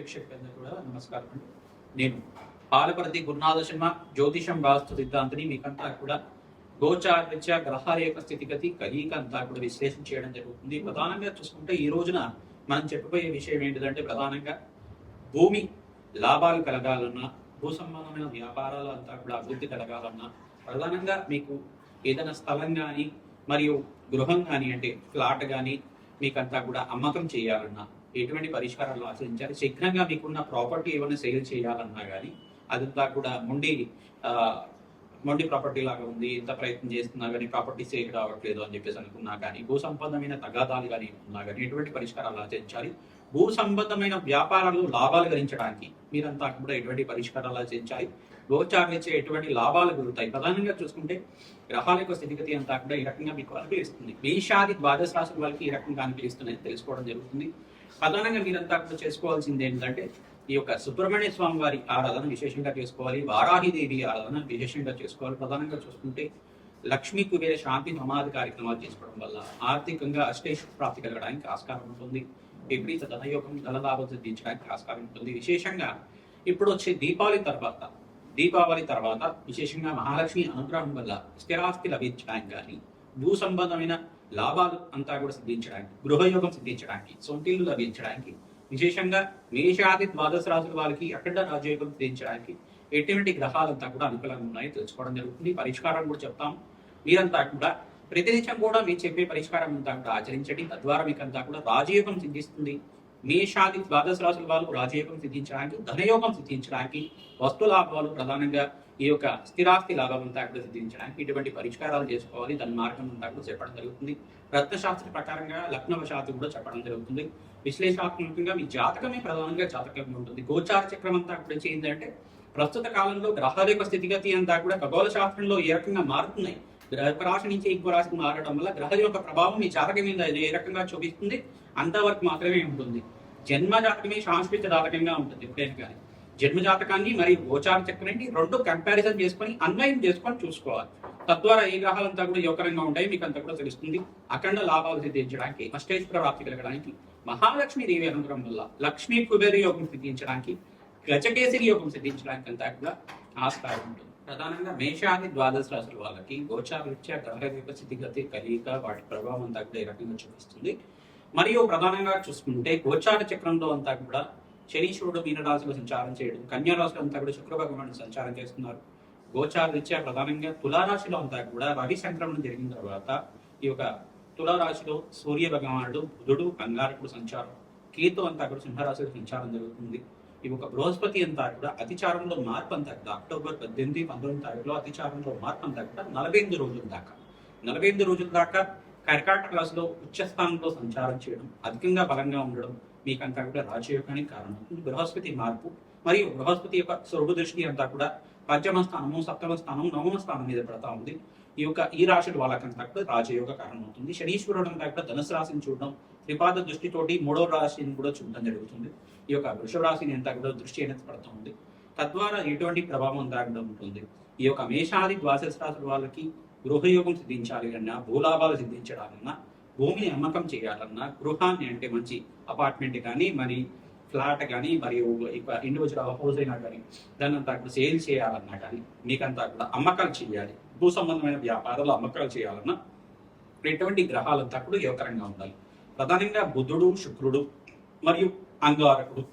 ప్రేక్షకులందరూ కూడా నమస్కారం అండి. నేను పాలపర్తి గురునాథ శర్మ జ్యోతిషం వాస్తు సిద్ధాంతిని మీకంతా కూడా గోచారరీత్యా గ్రహాల యొక్క స్థితిగతి కలీక అంతా కూడా విశ్లేషణ చేయడం జరుగుతుంది. ప్రధానంగా చూసుకుంటే ఈ రోజున మనం చెప్పబోయే విషయం ఏంటిదంటే ప్రధానంగా భూమి లాభాలు కలగాలన్నా, భూ సంబంధమైన వ్యాపారాలు అంతా కూడా అభివృద్ధి కలగాలన్నా, ప్రధానంగా మీకు ఏదైనా స్థలం కానీ మరియు గృహం కానీ అంటే ఫ్లాట్ కానీ మీకంతా కూడా అమ్మకం చేయాలన్నా ఎటువంటి పరిష్కారాలు ఆచరించాలి. శీఘ్రంగా మీకున్న ప్రాపర్టీ ఏమైనా సేల్ చేయాలన్నా కానీ అదంతా కూడా మొండి ప్రాపర్టీ లాగా ఉంది, ఎంత ప్రయత్నం చేస్తున్నా కానీ ప్రాపర్టీ సేల్ రావట్లేదు అని చెప్పేసి అనుకున్నా కానీ, భూ సంబంధమైన తగాదాలు కానీ ఉన్నా కానీ ఎటువంటి పరిష్కారాలు ఆచరించాలి. భూ సంబంధమైన వ్యాపారాలు లాభాలు గరించడానికి మీరంతా కూడా ఎటువంటి పరిష్కారాలు ఆచరించాలి. గోచారించే ఎటువంటి లాభాలు కలుగుతాయి. ప్రధానంగా చూసుకుంటే గ్రహాల యొక్క స్థితిగతి అంతా కూడా ఈ రకంగా మీకు అనుకూలిస్తుంది. మేషాది ద్వాదశ రాశుల వాళ్ళకి ఈ రకంగా అనుకూలిస్తుందని తెలుసుకోవడం జరుగుతుంది. ప్రధానంగా మీరంతా కూడా చేసుకోవాల్సింది ఏంటంటే ఈ యొక్క సుబ్రహ్మణ్య స్వామి వారి ఆరాధన విశేషంగా చేసుకోవాలి. వారాహిదేవి ఆరాధన విశేషంగా చేసుకోవాలి. ప్రధానంగా చూసుకుంటే లక్ష్మీ కుబేర శాంతి సమాధి కార్యక్రమాలు చేసుకోవడం వల్ల ఆర్థికంగా అష్టైష్ ప్రాప్తి కలగడానికి ఆస్కారం ఉంటుంది. విపరీత ధనయోగం ధనలాభం సిద్ధించడానికి ఆస్కారం ఉంటుంది. విశేషంగా ఇప్పుడు వచ్చే దీపావళి తర్వాత విశేషంగా మహాలక్ష్మి అనుగ్రహం వల్ల స్థిరాస్తి లభించడానికి కానీ, భూ సంబంధమైన లాభాలు అంతా కూడా సిద్ధించడానికి, గృహయోగం సిద్ధించడానికి, సొంతిల్లు లభించడానికి, విశేషంగా మేషాది ద్వాదశ రాశుల వాళ్ళకి అఖండ రాజయోగం సిద్ధించడానికి ఎటువంటి గ్రహాలంతా కూడా అనుకూలంగా ఉన్నాయో తెలుసుకోవడం జరుగుతుంది. పరిష్కారం కూడా చెప్తాం. మీరంతా కూడా ప్రతినిత్యం కూడా మీరు చెప్పే పరిష్కారం అంతా కూడా ఆచరించండి. తద్వారా మీకు అంతా కూడా రాజయోగం సిద్ధిస్తుంది. మేషాది ద్వాదశ రాశుల వాళ్ళు రాజయోగం సిద్ధించడానికి, ధనయోగం సిద్ధించడానికి, వస్తు లాభాలు ప్రధానంగా ఈ యొక్క స్థిరాస్తి లాభం అంతా కూడా సిద్ధించడానికి ఇటువంటి పరిష్కారాలు చేసుకోవాలి. దాని మార్గం అంతా కూడా చెప్పడం జరుగుతుంది. రత్నశాస్త్ర ప్రకారంగా లగ్నవశాత్తు కూడా చెప్పడం జరుగుతుంది. విశ్లేషణాత్మకంగా మీ జాతకమే ప్రధానంగా జాతకంగా ఉంటుంది. గోచార చక్రం అంతా కూడా ఏంటంటే ప్రస్తుత కాలంలో గ్రహాల యొక్క స్థితిగతి అంతా కూడా ఖగోళ శాస్త్రంలో ఏ రకంగా మారుతున్నాయి, ఒక రాశి నుంచి ఇంకో రాశికి మారడం వల్ల గ్రహ యొక్క ప్రభావం మీ జాతకం మీద ఏ రకంగా చూపిస్తుంది అంతవరకు మాత్రమే ఉంటుంది. జన్మ జాతకమే శాశ్వత జాతకంగా ఉంటుంది. ఎప్పుడైనా కానీ జన్మ జాతకాన్ని మరియు గోచార చక్రాన్ని రెండు కంపారిజన్ చేసుకొని అన్వయం చేసుకొని చూసుకోవాలి. తద్వారా ఏ గ్రహాలంతా కూడా యోగకరంగా ఉంటాయి మీకు అంతా కూడా తెలుస్తుంది. అఖండ లాభాలు సిద్ధించడానికి, అష్టైశ్వర ప్రాప్తి కలగడానికి, మహాలక్ష్మి దేవి అనుగ్రహం వల్ల లక్ష్మీ కుబేర యోగం సిద్ధించడానికి, గజకేసరి యోగం సిద్ధించడానికి అంతా కూడా ఆస్కారం ఉంటుంది. ప్రధానంగా మేషాది ద్వాదశ రాశుల వాళ్ళకి గోచారరీత్యా గ్రహ యొక్క స్థితిగతి కలియిక వాటి ప్రభావం అంతా కూడా ఈ రకంగా చూపిస్తుంది. మరియు ప్రధానంగా చూసుకుంటే గోచార చక్రంలో అంతా కూడా శనీశ్వరుడు మీనరాశిలో సంచారం చేయడం, కన్యా రాశిలో అంతా కూడా శుక్ర భగవానుడు సంచారం చేస్తున్నారు. గోచారరీత్యా ప్రధానంగా తులారాశిలో అంతా కూడా రవి సంక్రమణం జరిగిన తర్వాత ఈ యొక్క తులారాశిలో సూర్య భగవానుడు, బుధుడు, అంగారకుడు సంచారం, కేతు అంతా కూడా సింహరాశిలో సంచారం జరుగుతుంది. ఈ ఒక బృహస్పతి అంతా కూడా అతిచారంలో మార్పు అంతా కూడా అక్టోబర్ 18, 19 తారీఖులో అతిచారంలో మార్పు అంతా కూడా 48 రోజుల దాకా కర్కాటక రాశిలో ఉచ్చస్థానంలో సంచారం చేయడం, అధికంగా బలంగా ఉండడం మీకంతా కూడా రాజయోగానికి కారణం. బృహస్పతి మార్పు మరియు బృహస్పతి యొక్క స్వరూప దృష్టి అంతా కూడా పంచమ స్థానము, సప్తమ స్థానం, నవమ స్థానం మీద పడతా ఉంది. ఈ రాశుల వాళ్ళకంతా కూడా రాజయోగ కారణం అవుతుంది. శనీశ్వరుడు అంతా కూడా ధనుసు రాశిని చూడడం, త్రిపాద దృష్టితోటి 3వ రాశిని కూడా చూడడం జరుగుతుంది. ఈ యొక్క వృషభ రాశిని అంతా కూడా దృష్టి అనేది పడుతూ ఉంది. తద్వారా ఎటువంటి ప్రభావం అంతా కూడా ఉంటుంది. ఈ యొక్క మేషాది ద్వాదశ రాశుల వాళ్ళకి గృహయోగం సిద్ధించాలి అన్నా, భూలాభాలు సిద్ధించడాలన్నా, భూమిని అమ్మకం చేయాలన్నా, గృహాన్ని అంటే మంచి అపార్ట్మెంట్ కానీ మరి ఫ్లాట్ కానీ మరియు ఇండివిజువల్ హౌస్ అయినా కానీ దాన్ని అంతా కూడా సేల్ చేయాలన్నా కానీ మీకంతా కూడా అమ్మకాలు చేయాలి. భూ సంబంధమైన వ్యాపారాలు అమ్మకాలు చేయాలన్నా ఎటువంటి గ్రహాలంతా కూడా యోగకరంగా ఉండాలి. ప్రధానంగా బుధుడు, శుక్రుడు మరియు అంగారకుడు,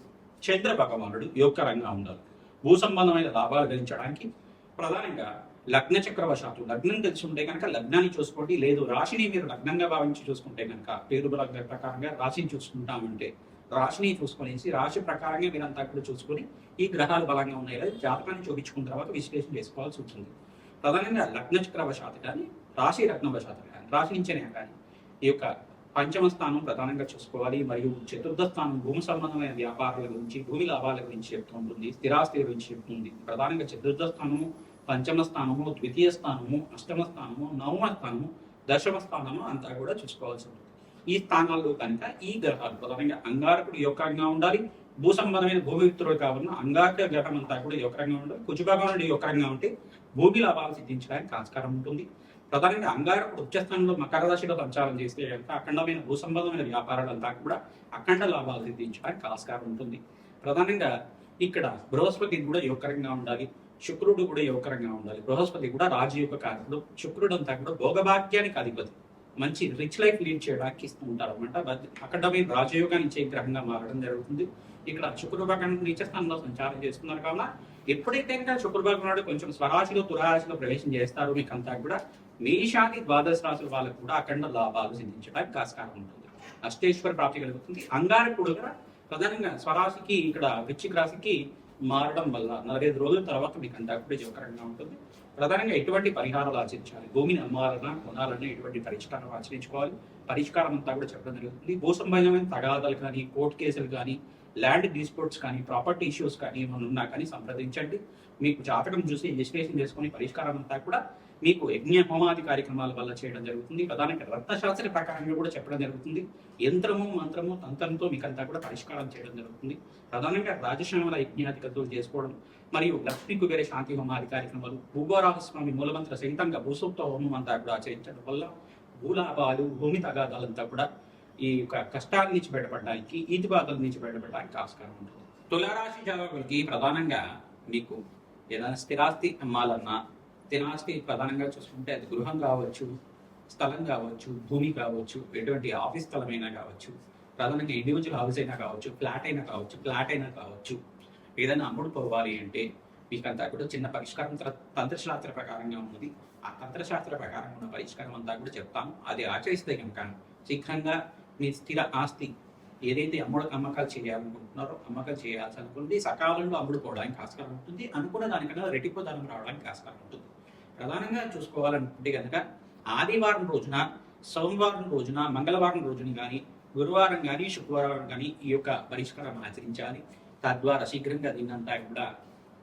చంద్ర భగవానుడు యోగకరంగా ఉండాలి. భూ సంబంధమైన లాభాలు గరించడానికి ప్రధానంగా లగ్న చక్రవశాత్తు లగ్నం తెలిసి ఉంటే కనుక లగ్నాన్ని చూసుకోండి. లేదు రాశిని మీరు లగ్నంగా భావించి చూసుకుంటే కనుక పేరు లగ్న ప్రకారంగా రాశిని చూసుకుంటామంటే రాశిని చూసుకునేసి రాశి ప్రకారంగా మీరంతా కూడా చూసుకొని ఈ గ్రహాలు బలంగా ఉన్నాయి లేదా జాతకాన్ని చూపించుకున్న తర్వాత విశ్లేషణ చేసుకోవాల్సి ఉంటుంది. ప్రధానంగా లగ్న చక్రవశాత్తు కానీ రాశి లగ్నవశాత్తు కానీ రాశి నుంచేనే కానీ ఈ యొక్క పంచమ స్థానం ప్రధానంగా చూసుకోవాలి. మరియు చతుర్థ స్థానం భూమి సంబంధమైన వ్యాపారాల గురించి, భూమి లాభాల గురించి చెప్తూ ఉంటుంది, స్థిరాస్తి గురించి చెప్తుంది. ప్రధానంగా చతుర్థ స్థానము, పంచమ స్థానము, ద్వితీయ స్థానము, అష్టమ స్థానము, నవమ స్థానము, దశమ స్థానము అంతా కూడా చూసుకోవాల్సి ఉంటుంది. ఈ స్థానాల్లో కనుక ఈ గ్రహాలు ప్రధానంగా అంగారకుడు యోగంగా ఉండాలి. భూ సంబంధమైన భూమిత్రుడు కావాలన్నా అంగారక గ్రహం అంతా కూడా యోగంగా ఉండాలి. కుజభగవానుడు యోగంగా ఉంటే భూమి లాభాలు సిద్ధించడానికి ఆస్కారం ఉంటుంది. ప్రధానంగా అంగారకుడు ఉచ్చస్థానంలో మకర రాశిలో సంచారం చేస్తే కనుక అఖండమైన భూ సంబంధమైన వ్యాపారాలంతా కూడా అఖండ లాభాలు సిద్ధించడానికి ఆస్కారం ఉంటుంది. ప్రధానంగా ఇక్కడ బృహస్పతి కూడా యోగకరంగా ఉండాలి, శుక్రుడు కూడా యోగకరంగా ఉండాలి. బృహస్పతి కూడా రాజయోగ కారకుడు, శుక్రుడు అంతా కూడా భోగభాగ్యానికి అధిపతి, మంచి రిచ్ లైఫ్ లీడ్ చేయడానికి ఇస్తూ ఉంటారు అనమాట. అక్కడ మీరు రాజయోగాన్ని ఇచ్చే గ్రహంగా మారడం జరుగుతుంది. ఇక్కడ శుక్రభాగం నీచస్థానంలో సంచారం చేస్తున్నారు కావున ఎప్పుడైతే ఇంకా శుక్రభాగం నాడు కొంచెం స్వరాశిలో తులారాశిలో ప్రవేశం చేస్తారో మీకు అంతా కూడా మేషాది ద్వాదశ రాశుల వాళ్ళకు కూడా అఖండ లాభాలు సిద్ధించడానికి ఆస్కారం ఉంటుంది. అష్టేశ్వర ప్రాప్తి కలుగుతుంది. అంగారకుడు కూడా ప్రధానంగా స్వరాశికి ఇక్కడ వృశ్చిక రాశికి మారడం వల్ల 45 రోజుల తర్వాత మీకు అంతా కూడా జోకరంగా ఉంటుంది. ప్రధానంగా ఎటువంటి పరిహారాలు ఆచరించాలి, భూమిని అమ్మాలన్నా కొనాలన్నా ఎటువంటి పరిష్కారం ఆచరించుకోవాలి, పరిష్కారం అంతా కూడా చెప్పడం జరుగుతుంది. భూ సంబంధమైన తగాదాలు కానీ, కోర్టు కేసులు కానీ, ల్యాండ్ డిస్ప్యూట్స్ కానీ, ప్రాపర్టీ ఇష్యూస్ కానీ ఏమైనా ఉన్నా కానీ సంప్రదించండి. మీకు జాతకం చూసి విశ్లేషణ చేసుకుని పరిష్కారం అంతా కూడా మీకు యజ్ఞ హోమాది కార్యక్రమాల వల్ల చేయడం జరుగుతుంది. ప్రధానంగా రత్నశాస్త్ర ప్రకారంగా కూడా చెప్పడం జరుగుతుంది. యంత్రము మంత్రము తంత్రంతో మీకంతా కూడా పరిష్కారం చేయడం జరుగుతుంది. ప్రధానంగా రాజశ్యామల యజ్ఞాధికతులు చేసుకోవడం మరియు లక్ష్మీ కుబేర శాంతి హోమాది కార్యక్రమాలు, భూగోరాహస్వామి మూలమంత్ర సహితంగా భూసూక్త హోమం అంతా కూడా ఆచరించడం వల్ల భూలాభాలు, భూమి తగాదాలంతా కూడా ఈ యొక్క కష్టాల నుంచి బయటపడడానికి, ఈతి బాధల నుంచి బయటపడడానికి ఆస్కారం ఉంటుంది. తులారాశి జాతకులకి ప్రధానంగా మీకు ఏదైనా స్థిరాస్తి అమ్మాలన్నా, స్థిరాస్తి ప్రధానంగా చూసుకుంటే అది గృహం కావచ్చు, స్థలం కావచ్చు, భూమి కావచ్చు, ఎటువంటి ఆఫీస్ స్థలమైనా కావచ్చు, ప్రధానంగా ఇండివిజువల్ హౌస్ అయినా కావచ్చు, ఫ్లాట్ అయినా కావచ్చు, ఏదైనా అమ్ముడు పోవాలి అంటే మీకంతా కూడా చిన్న పరిష్కారం తంత్రశాస్త్ర ప్రకారంగా ఉన్నది. ఆ తంత్రశాస్త్ర ప్రకారం ఉన్న పరిష్కారం అంతా కూడా చెప్తాము. అది ఆచరిస్తే కనుక శీఘ్రంగా మీ స్థిర ఆస్తి ఏదైతే అమ్మకాలు చేయాలనుకుంటున్నారో, అమ్మకాలు చేయాల్సి అనుకుంటే సకాలంలో అమ్ముడుకోవడానికి ఆస్కారం ఉంటుంది. అనుకున్న దానికన్నా రెట్టింపు ధనం రావడానికి ఆస్కారం ఉంటుంది. ప్రధానంగా చూసుకోవాలనుకుంటే కనుక ఆదివారం రోజున, సోమవారం రోజున, మంగళవారం రోజున కానీ, గురువారం కానీ, శుక్రవారం కానీ ఈ యొక్క పరిష్కారం ఆచరించాలి. తద్వారా శీఘ్రంగా దీన్నంతా కూడా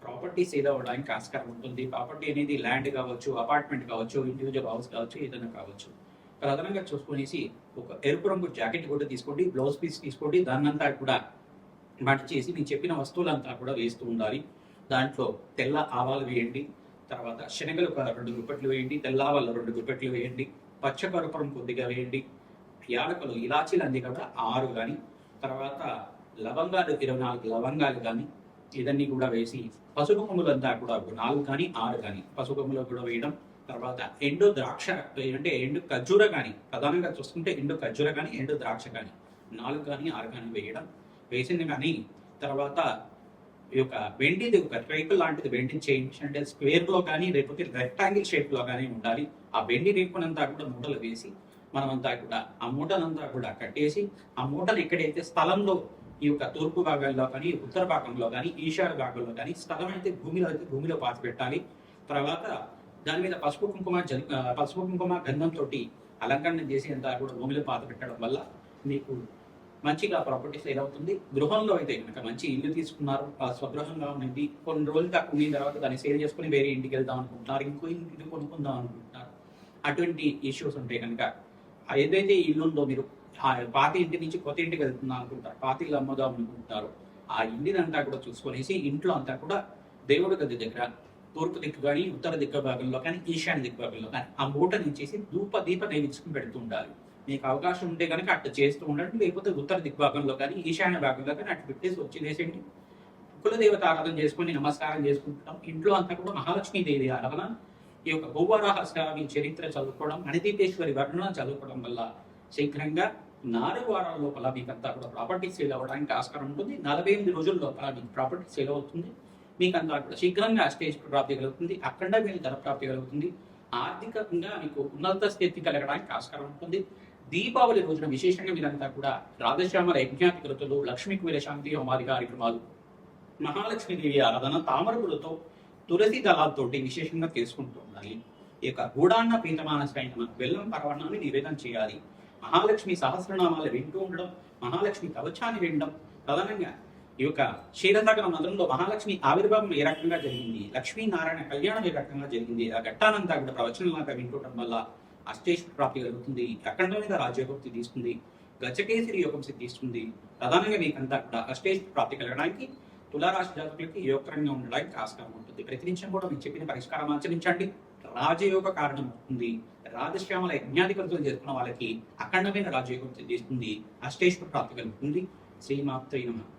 ప్రాపర్టీ సేల్ అవ్వడానికి ఆస్కారం ఉంటుంది. ప్రాపర్టీ అనేది ల్యాండ్ కావచ్చు, అపార్ట్మెంట్ కావచ్చు, ఇండివిజువల్ హౌస్ కావచ్చు, ఏదైనా కావచ్చు. ప్రధానంగా చూసుకునేసి ఒక ఎరుపు రంగు జాకెట్ కూడా తీసుకోండి, బ్లౌజ్ పీస్ తీసుకోండి, దాన్నంతా కూడా మట్ చేసి నేను చెప్పిన వస్తువులంతా కూడా వేస్తూ ఉండాలి. దాంట్లో తెల్ల ఆవాలు వేయండి, తర్వాత శనగలు 2 గుప్పెట్లు వేయండి, తెల్ల ఆవాలు 2 గుప్పెట్లు వేయండి, పచ్చకర్పూరం కొద్దిగా వేయండి, యాలకులు ఇలాచీలు అన్ని కూడా 6 కానీ, తర్వాత లవంగాలు 24 లవంగాలు కానీ ఇదన్నీ కూడా వేసి, పసుపు కొమ్ములంతా కూడా 4 కానీ 6 కానీ పసుపు కొమ్ములు కూడా వేయడం. తర్వాత ఎండు ద్రాక్ష అంటే ఎండు ఖర్జూర కానీ, ప్రధానంగా చూసుకుంటే ఎండు ఖర్జూర కానీ, ఎండు ద్రాక్ష కానీ 4 కానీ 6 కానీ వేయడం. వేసింది కానీ తర్వాత ఈ యొక్క వెండిది ఒక రేకు లాంటిది వెండి చేయించి, అంటే స్క్వేర్ లో కానీ లేకపోతే రెక్టాంగిల్ షేప్ లో కానీ ఉండాలి. ఆ వెండి రేకునంతా కూడా మూటలు వేసి మనమంతా కూడా ఆ మూటనంతా కూడా కట్టేసి, ఆ మూటను ఎక్కడైతే స్థలంలో ఈ యొక్క తూర్పు భాగంలో కానీ, ఉత్తర భాగంలో కానీ, ఈశాన్య భాగంలో కానీ, స్థలం అయితే భూమిలో పాతి పెట్టాలి. తర్వాత దాని మీద పసుపు కుంకుమ గంధంతో అలంకరణ చేసి అంతా కూడా భూమిలో పాత పెట్టడం వల్ల మీకు మంచిగా ప్రాపర్టీ సేల్ అవుతుంది. గృహంలో అయితే కనుక మంచి ఇల్లు తీసుకున్నారు, స్వగృహంగా ఉన్నది, కొన్ని రోజులు దాకా ఉన్న తర్వాత దాన్ని సేల్ చేసుకుని వేరే ఇంటికి వెళ్దాం అనుకుంటున్నారు, ఇంకో ఇల్లు కొనుక్కుందాం అనుకుంటున్నారు. అటువంటి ఇష్యూస్ ఉంటే కనుక ఏదైతే ఇల్లు ఉందో, మీరు పాత ఇంటి నుంచి కొత్త ఇంటికి వెళ్తుందా అనుకుంటారు, పాత ఇల్లు అమ్మదాం అనుకుంటారు, ఆ ఇంటినంతా కూడా చూసుకొనేసి ఇంట్లో అంతా కూడా దేవుడి గది దగ్గర తూర్పు దిక్కు కానీ, ఉత్తర దిక్కు భాగంలో కానీ, ఈశాన్య దిక్కు భాగంలో కానీ ఆ మూట నుంచేసి దీప నైవేద్యం పెడుతూ ఉండాలి. మీకు అవకాశం ఉంటే కనుక అట్లా చేస్తూ ఉండండి. లేకపోతే ఉత్తర దిక్కు భాగంలో కానీ, ఈశాన్య భాగంలో కానీ అటు పెట్టేసి వచ్చేసేయండి. కులదేవత ఆరాధన చేసుకొని నమస్కారం చేసుకుంటాం. ఇంట్లో అంతా కూడా మహాలక్ష్మీదేవి ఆరాధన, ఈ యొక్క భూవరాహస్వామి చరిత్ర చదువుకోవడం, మణిదీపేశ్వరి వర్ణన చదువుకోవడం వల్ల శీఘ్రంగా 4 వారాల లోపల మీకంతా కూడా ప్రాపర్టీ సేల్ అవ్వడానికి ఆస్కారం ఉంటుంది. 48 రోజుల లోపల మీకు ప్రాపర్టీ సేల్ అవుతుంది. మీకంతా కూడా శీఘ్రంగా స్టేజ్ ప్రాప్తి కలుగుతుంది, అఖండ మీరు ధర ప్రాప్తి కలుగుతుంది, ఆర్థికంగా మీకు ఉన్నత స్థితి కలగడానికి ఆస్కారం ఉంటుంది. దీపావళి రోజున విశేషంగా మీరంతా కూడా రాధశ్యామల యజ్ఞాధికృతులు, లక్ష్మీ కుబేర శాంతి హోమాది కార్యక్రమాలు, మహాలక్ష్మీదేవి ఆరాధన, తామరపులతో తులసి దళాలతోటి విశేషంగా చేసుకుంటూ ఉండాలి. ఈ యొక్క గూడాన్న పీతమానసైన బెల్లం పరవణాన్ని నివేదన చేయాలి. మహాలక్ష్మి సహస్రనామాలు వింటూ ఉండడం, మహాలక్ష్మి కవచాన్ని వినడం. ప్రధానంగా ఈ యొక్క క్షీరసాగర నదులలో మహాలక్ష్మి ఆవిర్భావం ఏ రకంగా జరిగింది, లక్ష్మీనారాయణ కళ్యాణం ఏ రకంగా జరిగింది, ఆ ఘట్టానంతా కూడా ప్రవచనంలాగా వింటుండడం వల్ల అష్టేశ్వర ప్రాప్తి కలుగుతుంది, అఖండమైన రాజయోగం సిద్ధిస్తుంది, గజకేసరి యోగం సిద్ధిస్తుంది. ప్రధానంగా మీకంతా కూడా అష్టేశ్వర ప్రాప్తి కలగడానికి తులారాశి జాతకులకి యోగకరంగా ఉండడానికి ఆస్కారం ఉంటుంది. ప్రతినిత్యం కూడా మీకు చెప్పిన పరిష్కారం ఆచరించండి, రాజయోగ కారణం అవుతుంది. రాజశ్యామల యజ్ఞాధికృతులు చేసుకున్న వాళ్ళకి అఖండమైన రాజయోగం సిద్ధిస్తుంది, అష్టేశ్వర ప్రాప్తి కలుగుతుంది. శ్రీమాత్రే నమః.